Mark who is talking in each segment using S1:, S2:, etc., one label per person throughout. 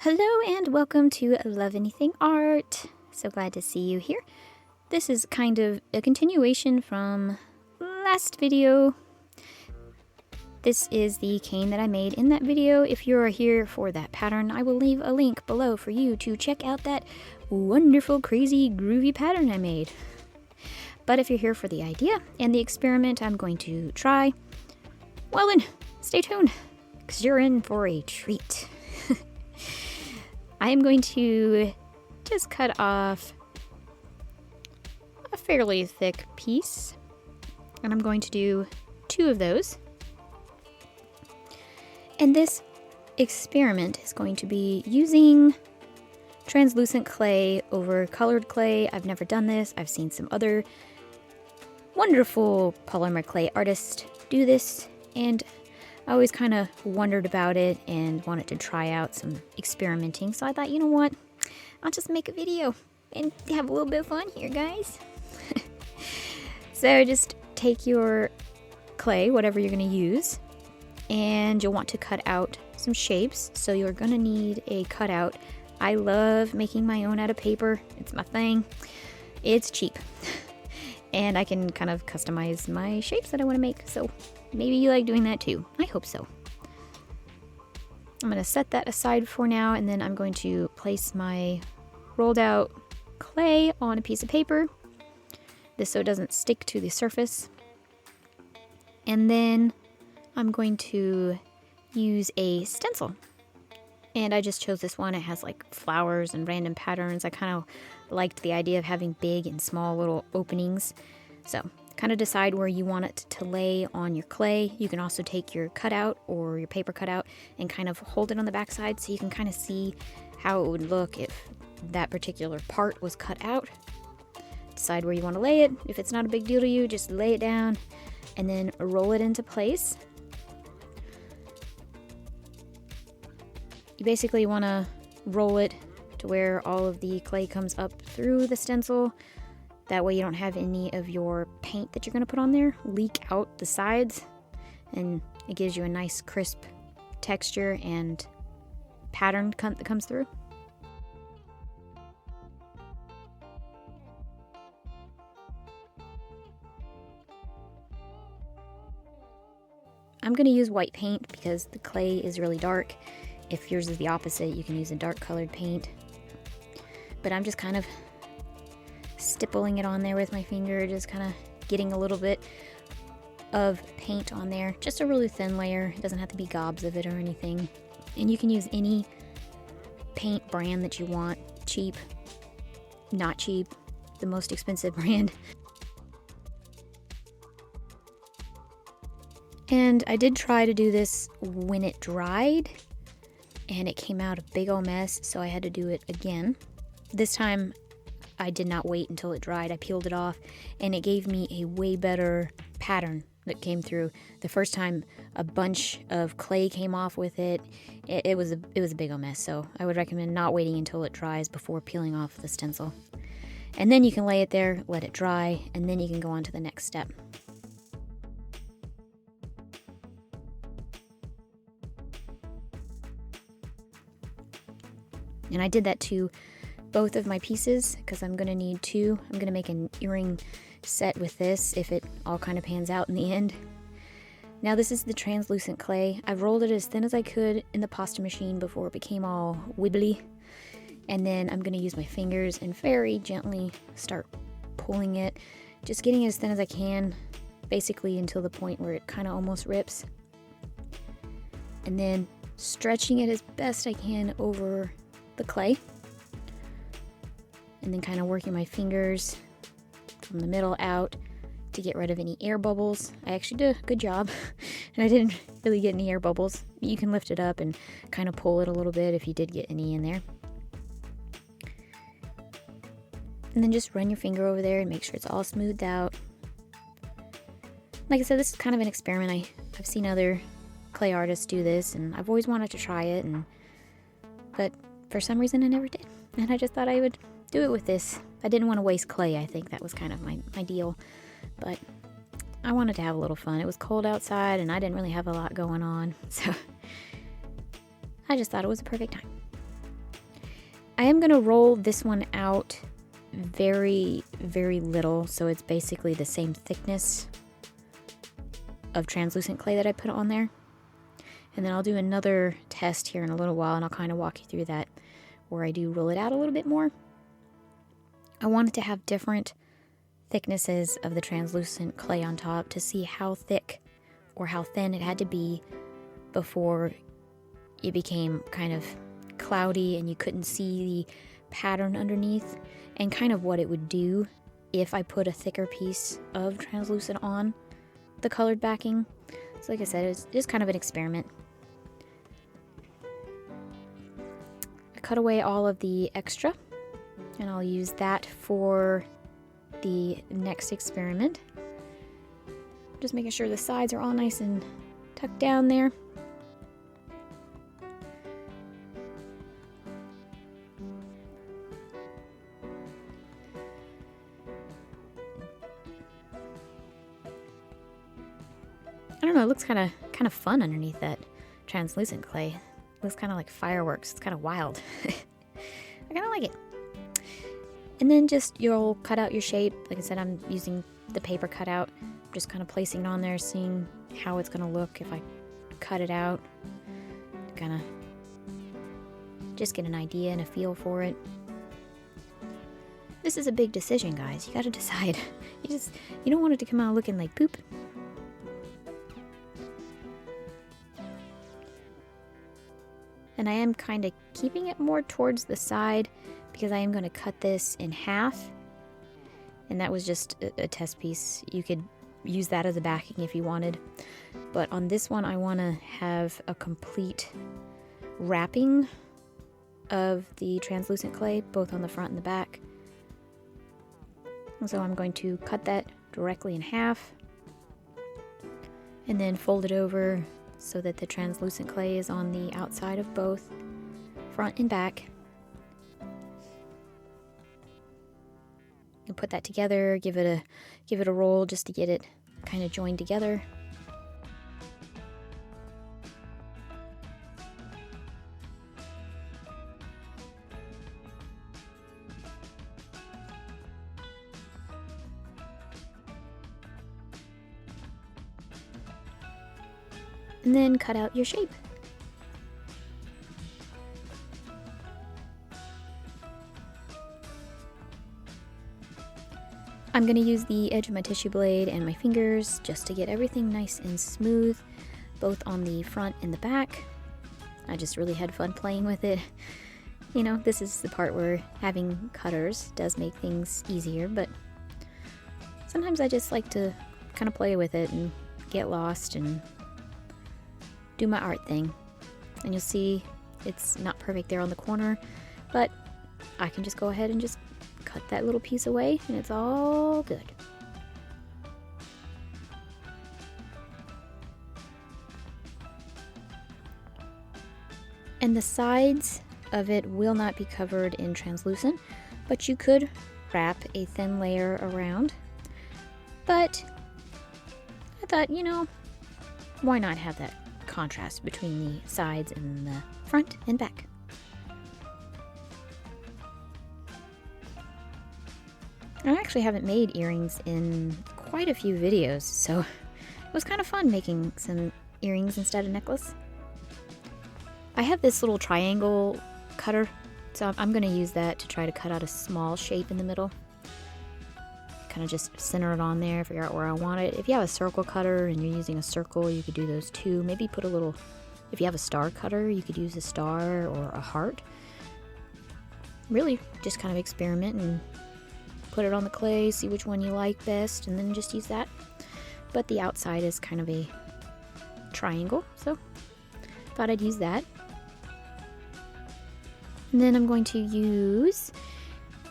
S1: Hello and welcome to Love Anything Art. So glad to see you here. This is kind of a continuation from last video. This is the cane that I made in that video. If you're here for that pattern, I will leave a link below for you to check out that wonderful, crazy, groovy pattern I made. But if you're here for the idea and the experiment I'm going to try, well then, stay tuned, because you're in for a treat. I am going to just cut off a fairly thick piece, and I'm going to do 2 of those. And this experiment is going to be using translucent clay over colored clay. I've never done this. I've seen some other wonderful polymer clay artists do this, and I always kind of wondered about it and wanted to try out some experimenting. So I thought, you know what? I'll just make a video and have a little bit of fun here, guys. So just take your clay, whatever you're going to use, and you'll want to cut out some shapes. So you're going to need a cutout. I love making my own out of paper. It's my thing. It's cheap. And I can kind of customize my shapes that I want to make. So maybe you like doing that too. I hope so. I'm going to set that aside for now, and then I'm going to place my rolled out clay on a piece of paper. This so it doesn't stick to the surface. And then I'm going to use a stencil. And I just chose this one. It has like flowers and random patterns. I kind of liked the idea of having big and small little openings. So kind of decide where you want it to lay on your clay. You can also take your cutout or your paper cutout and kind of hold it on the back side so you can kind of see how it would look if that particular part was cut out. Decide where you want to lay it. If it's not a big deal to you, just lay it down and then roll it into place. You basically want to roll it to where all of the clay comes up through the stencil. That way you don't have any of your paint that you're going to put on there leak out the sides, and it gives you a nice crisp texture and pattern that comes through. I'm going to use white paint because the clay is really dark. If yours is the opposite, you can use a dark colored paint. But I'm just kind of stippling it on there with my finger, just kind of getting a little bit of paint on there. Just a really thin layer. It doesn't have to be gobs of it or anything. And you can use any paint brand that you want. Cheap, not cheap, the most expensive brand. And I did try to do this when it dried, and it came out a big old mess, so I had to do it again. This time, I did not wait until it dried. I peeled it off, and it gave me a way better pattern that came through. The first time, a bunch of clay came off with it. It was a big old mess, so I would recommend not waiting until it dries before peeling off the stencil. And then you can lay it there, let it dry, and then you can go on to the next step. And I did that to both of my pieces because I'm going to need 2. I'm going to make an earring set with this if it all kind of pans out in the end. Now this is the translucent clay. I've rolled it as thin as I could in the pasta machine before it became all wibbly. And then I'm going to use my fingers and very gently start pulling it. Just getting it as thin as I can, basically until the point where it kind of almost rips. And then stretching it as best I can over the clay, and then kind of working my fingers from the middle out to get rid of any air bubbles. I actually did a good job, and I didn't really get any air bubbles. You can lift it up and kind of pull it a little bit if you did get any in there. And then just run your finger over there and make sure it's all smoothed out. Like I said, this is kind of an experiment. I've seen other clay artists do this, and I've always wanted to try it, but for some reason I never did, and I just thought I would do it with this. I didn't want to waste clay. I think that was kind of my deal, but I wanted to have a little fun. It was cold outside and I didn't really have a lot going on, so I just thought it was a perfect time. I am going to roll this one out very, very little, so it's basically the same thickness of translucent clay that I put on there. And then I'll do another test here in a little while, and I'll kind of walk you through that where I do roll it out a little bit more. I wanted to have different thicknesses of the translucent clay on top to see how thick or how thin it had to be before it became kind of cloudy and you couldn't see the pattern underneath, and kind of what it would do if I put a thicker piece of translucent on the colored backing. So like I said, it's just kind of an experiment. I cut away all of the extra, and I'll use that for the next experiment. Just making sure the sides are all nice and tucked down there. I don't know, it looks kind of fun underneath that translucent clay. It looks kind of like fireworks. It's kind of wild. I kind of like it. And then just you'll cut out your shape. Like I said, I'm using the paper cutout. Just kind of placing it on there, seeing how it's going to look if I cut it out. Kind of just get an idea and a feel for it. This is a big decision, guys. You got to decide. You don't want it to come out looking like poop. And I am kind of keeping it more towards the side because I am going to cut this in half. And that was just a test piece. You could use that as a backing if you wanted. But on this one, I want to have a complete wrapping of the translucent clay, both on the front and the back. And so I'm going to cut that directly in half and then fold it over so that the translucent clay is on the outside of both front and back. And put that together, give it a roll just to get it kind of joined together. And then cut out your shape. I'm going to use the edge of my tissue blade and my fingers just to get everything nice and smooth, both on the front and the back. I just really had fun playing with it. You know, this is the part where having cutters does make things easier, but sometimes I just like to kind of play with it and get lost and do my art thing. And you'll see it's not perfect there on the corner, but I can just go ahead and just cut that little piece away and it's all good. And the sides of it will not be covered in translucent, but you could wrap a thin layer around. But I thought, you know, why not have that contrast between the sides and the front and back? I actually haven't made earrings in quite a few videos, so it was kind of fun making some earrings instead of necklace. I have this little triangle cutter, so I'm going to use that to try to cut out a small shape in the middle. Kind of just center it on there, figure out where I want it. If you have a circle cutter and you're using a circle, you could do those too. Maybe put a little, if you have a star cutter, you could use a star or a heart. Really just kind of experiment and put it on the clay, see which one you like best, and then just use that. But the outside is kind of a triangle, so thought I'd use that. And then I'm going to use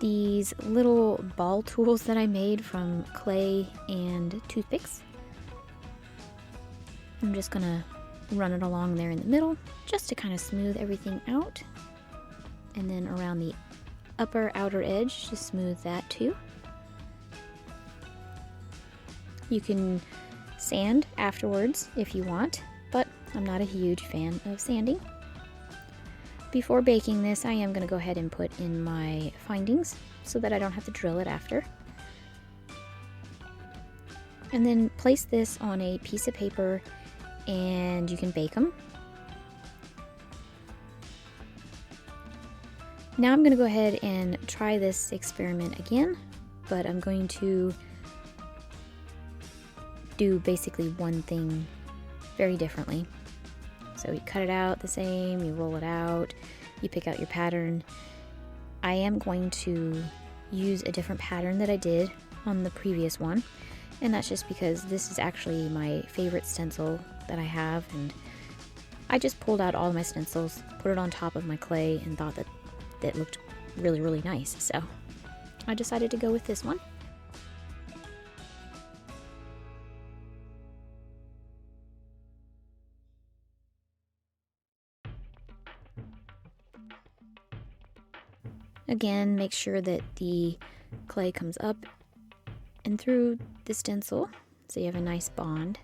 S1: these little ball tools that I made from clay and toothpicks. I'm just gonna run it along there in the middle just to kind of smooth everything out, and then around the upper outer edge to smooth that too. You can sand afterwards if you want, but I'm not a huge fan of sanding before baking this, I am going to go ahead and put in my findings so that I don't have to drill it after. And then place this on a piece of paper and you can bake them. Now I'm going to go ahead and try this experiment again, but I'm going to do basically one thing very differently. So you cut it out the same, you roll it out, you pick out your pattern. I am going to use a different pattern that I did on the previous one, and that's just because this is actually my favorite stencil that I have, and I just pulled out all of my stencils, put it on top of my clay, and thought that it looked really, really nice. So I decided to go with this one. Again, make sure that the clay comes up and through the stencil so you have a nice bond.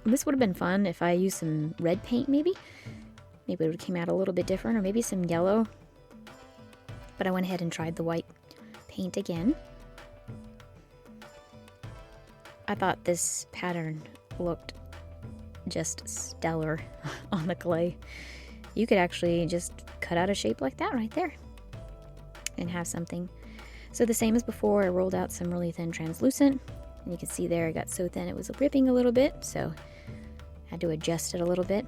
S1: This would have been fun if I used some red paint maybe. Maybe it would have came out a little bit different, or maybe some yellow. But I went ahead and tried the white paint again. I thought this pattern looked just stellar on the clay. You could actually just cut out a shape like that right there and have something. So the same as before, I rolled out some really thin translucent, and you can see there it got so thin it was ripping a little bit, so I had to adjust it a little bit.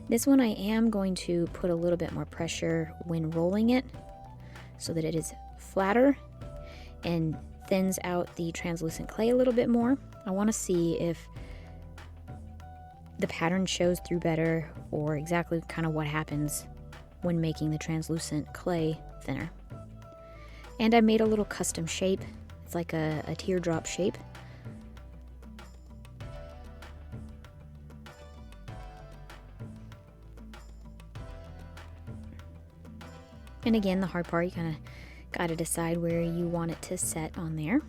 S1: This one I am going to put a little bit more pressure when rolling it so that it is flatter and thins out the translucent clay a little bit more. I want to see if the pattern shows through better, or exactly kind of what happens when making the translucent clay thinner. And I made a little custom shape. It's like a teardrop shape. And again, the hard part, you kind of got to decide where you want it to set on there.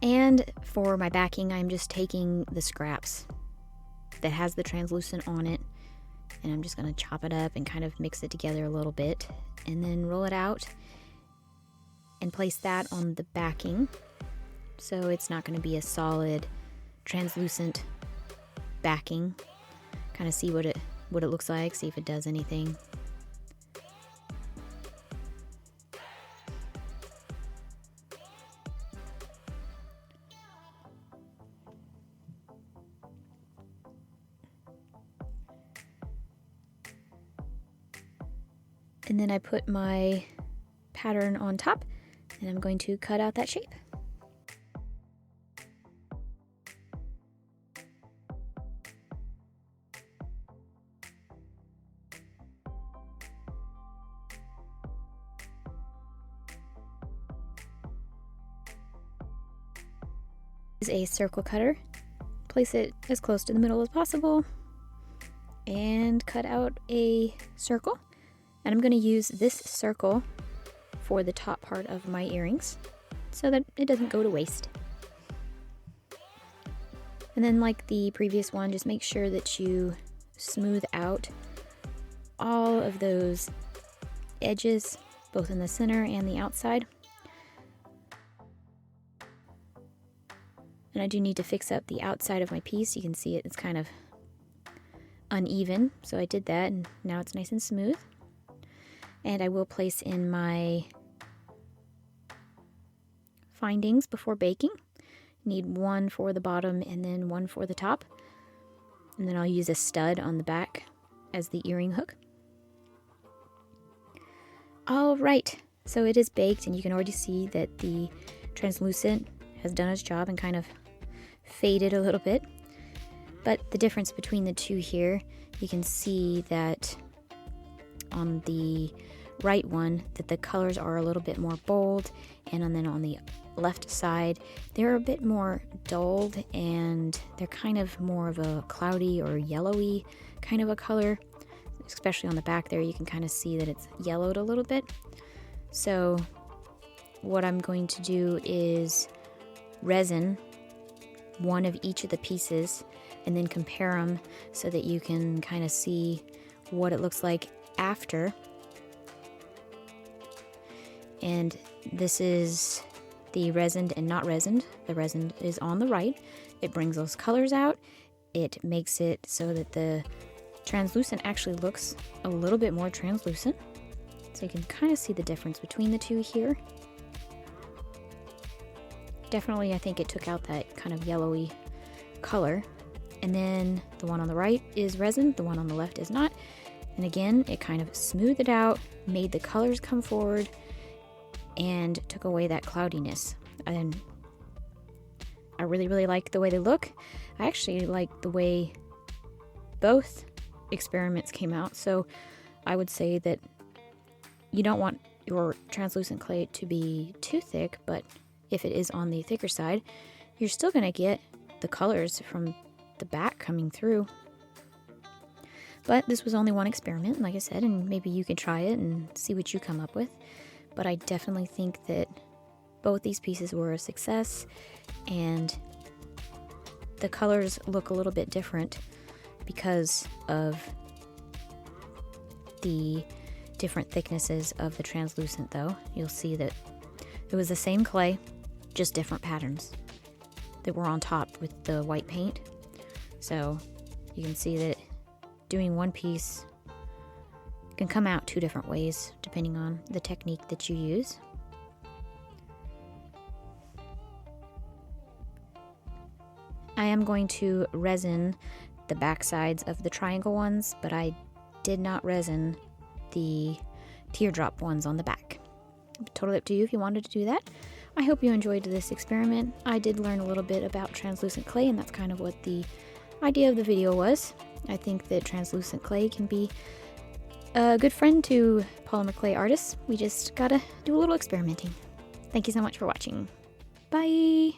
S1: And for my backing, I'm just taking the scraps that has the translucent on it, and I'm just going to chop it up and kind of mix it together a little bit, and then roll it out and place that on the backing. So it's not going to be a solid translucent backing. Kind of see what it looks like, see if it does anything. And then I put my pattern on top, and I'm going to cut out that shape. Use a circle cutter, place it as close to the middle as possible, and cut out a circle. And I'm going to use this circle for the top part of my earrings so that it doesn't go to waste. And then, like the previous one, just make sure that you smooth out all of those edges, both in the center and the outside. And I do need to fix up the outside of my piece. You can see it's kind of uneven, so I did that, and now it's nice and smooth. And I will place in my findings before baking. Need one for the bottom and then one for the top. And then I'll use a stud on the back as the earring hook. All right, so it is baked, and you can already see that the translucent has done its job and kind of faded a little bit. But the difference between the two here, you can see that on the right one that the colors are a little bit more bold, and then on the left side they're a bit more dulled and they're kind of more of a cloudy or yellowy kind of a color. Especially on the back there, you can kind of see that it's yellowed a little bit. So what I'm going to do is resin one of each of the pieces and then compare them so that you can kind of see what it looks like after. And this is the resined and not resined. The resined is on the right. It brings those colors out. It makes it so that the translucent actually looks a little bit more translucent. So you can kind of see the difference between the two here. Definitely, I think it took out that kind of yellowy color. And then the one on the right is resin, the one on the left is not. And again, it kind of smoothed it out, made the colors come forward, and took away that cloudiness. And I really like the way they look. I actually like the way both experiments came out. So I would say that you don't want your translucent clay to be too thick, but if it is on the thicker side, you're still going to get the colors from the back coming through. But this was only one experiment, like I said, and maybe you can try it and see what you come up with. But I definitely think that both these pieces were a success, and the colors look a little bit different because of the different thicknesses of the translucent, though. You'll see that it was the same clay, just different patterns that were on top with the white paint. So you can see that doing one piece can come out two different ways depending on the technique that you use. I am going to resin the back sides of the triangle ones, but I did not resin the teardrop ones on the back. Totally up to you if you wanted to do that. I hope you enjoyed this experiment. I did learn a little bit about translucent clay, and that's kind of what the idea of the video was. I think that translucent clay can be a good friend to polymer clay artists. We just gotta do a little experimenting. Thank you so much for watching. Bye!